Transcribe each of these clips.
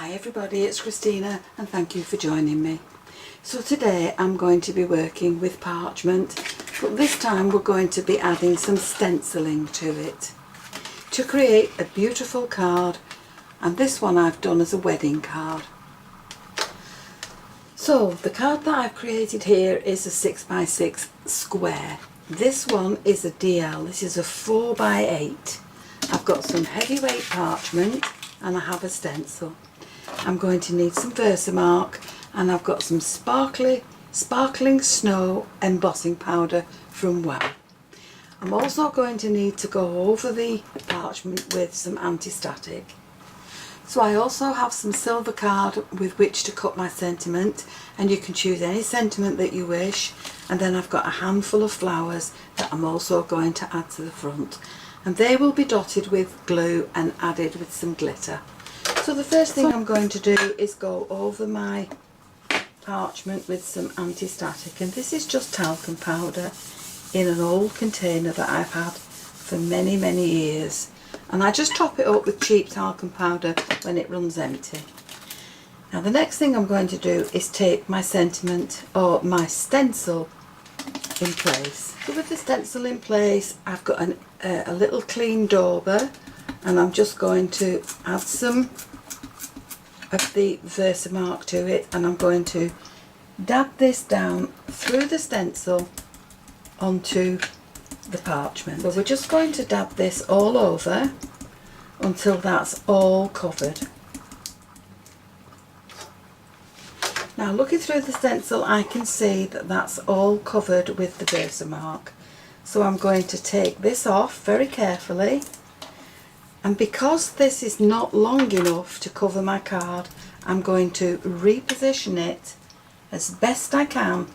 Hi everybody, it's Christina and thank you for joining me. So today I'm going to be working with parchment, but this time we're going to be adding some stenciling to it to create a beautiful card, and this one I've done as a wedding card. So the card that I've created here is a 6x6 square. This one is a DL, this is a 4x8. I've got some heavyweight parchment and I have a stencil. I'm going to need some Versamark and I've got some sparkling snow embossing powder from Wow. I'm also going to need to go over the parchment with some anti-static. So I also have some silver card with which to cut my sentiment, and you can choose any sentiment that you wish. And then I've got a handful of flowers that I'm also going to add to the front, and they will be dotted with glue and added with some glitter. So the first thing I'm going to do is go over my parchment with some anti-static, and this is just talcum powder in an old container that I've had for many years, and I just top it up with cheap talcum powder when it runs empty. Now the next thing I'm going to do is tape my sentiment or my stencil in place. So with the stencil in place, I've got a little clean dauber, and I'm just going to add some of the Versamark to it, and I'm going to dab this down through the stencil onto the parchment. So we're just going to dab this all over until that's all covered. Now looking through the stencil, I can see that that's all covered with the Versamark. So I'm going to take this off very carefully, and because this is not long enough to cover my card, I'm going to reposition it as best I can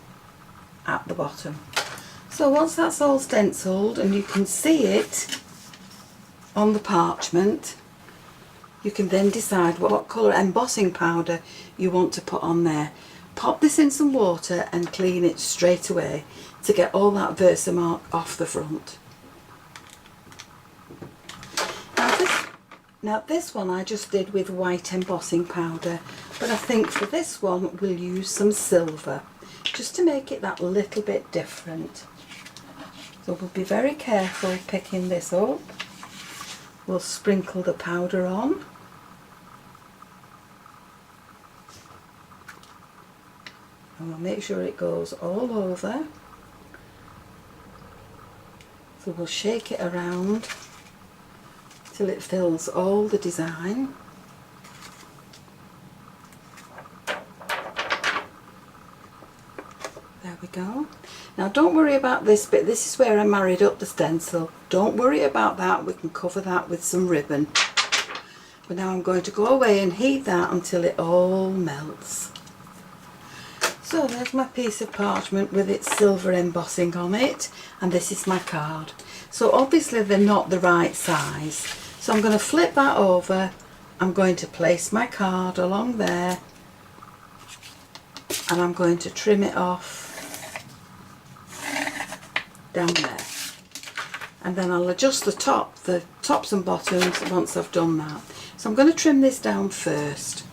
at the bottom. So once that's all stenciled and you can see it on the parchment, you can then decide what colour embossing powder you want to put on there. Pop this in some water and clean it straight away to get all that Versamark off the front. Now this one I just did with white embossing powder, but I think for this one we'll use some silver just to make it that little bit different. So we'll be very careful picking this up. We'll sprinkle the powder on. And we'll make sure it goes all over. So we'll shake it around till it fills all the design. There we go. Now don't worry about this bit, this is where I married up the stencil. Don't worry about that, we can cover that with some ribbon. But now I'm going to go away and heat that until it all melts. So there's my piece of parchment with its silver embossing on it, and this is my card. So obviously they're not the right size. So I'm going to flip that over, I'm going to place my card along there, and I'm going to trim it off down there. And then I'll adjust the tops and bottoms once I've done that. So I'm going to trim this down first.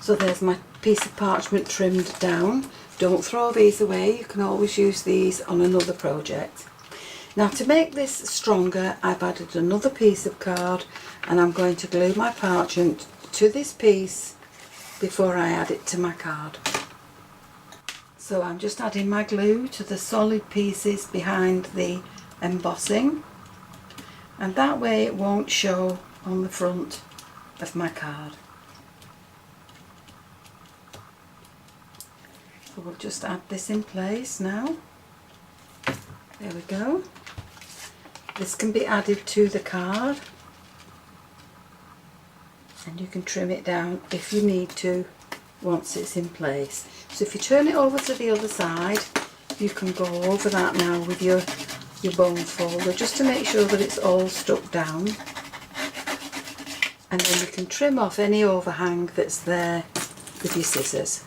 So there's my piece of parchment trimmed down. Don't throw these away, you can always use these on another project. Now to make this stronger, I've added another piece of card, and I'm going to glue my parchment to this piece before I add it to my card. So I'm just adding my glue to the solid pieces behind the embossing, and that way it won't show on the front of my card. So we'll just add this in place now. There we go. This can be added to the card, and you can trim it down if you need to once it's in place. So if you turn it over to the other side, you can go over that now with your bone folder just to make sure that it's all stuck down, and then you can trim off any overhang that's there with your scissors.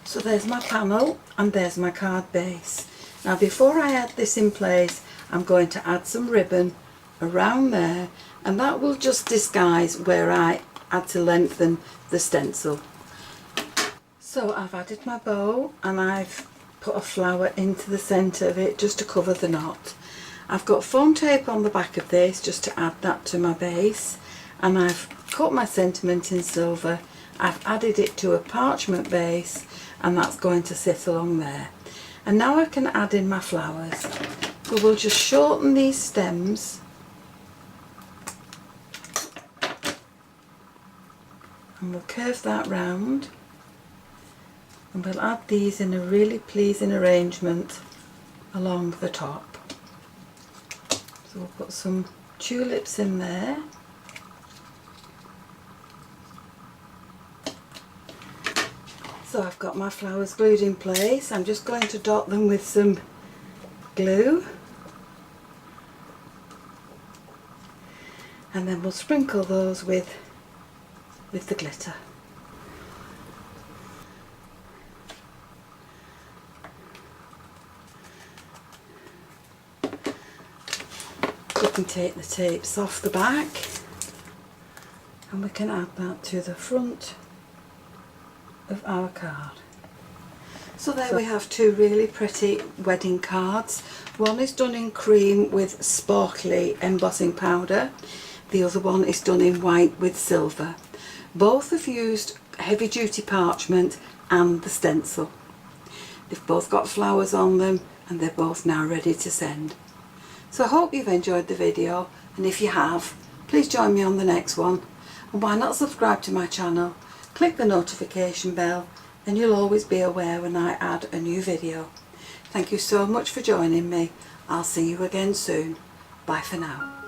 So there's my panel and there's my card base. Now before I add this in place, I'm going to add some ribbon around there, and that will just disguise where I had to lengthen the stencil. So I've added my bow and I've put a flower into the centre of it just to cover the knot. I've got foam tape on the back of this just to add that to my base, and I've cut my sentiment in silver. I've added it to a parchment base, and that's going to sit along there. And now I can add in my flowers. So we'll just shorten these stems and we'll curve that round, and we'll add these in a really pleasing arrangement along the top. So we'll put some tulips in there. So I've got my flowers glued in place. I'm just going to dot them with some glue, and then we'll sprinkle those with the glitter. We can take the tapes off the back and we can add that to the front of our card. So there we have two really pretty wedding cards. One is done in cream with sparkly embossing powder. The other one is done in white with silver. Both have used heavy duty parchment and the stencil. They've both got flowers on them and they're both now ready to send. So I hope you've enjoyed the video, and if you have, please join me on the next one. And why not subscribe to my channel? Click the notification bell and you'll always be aware when I add a new video. Thank you so much for joining me. I'll see you again soon. Bye for now.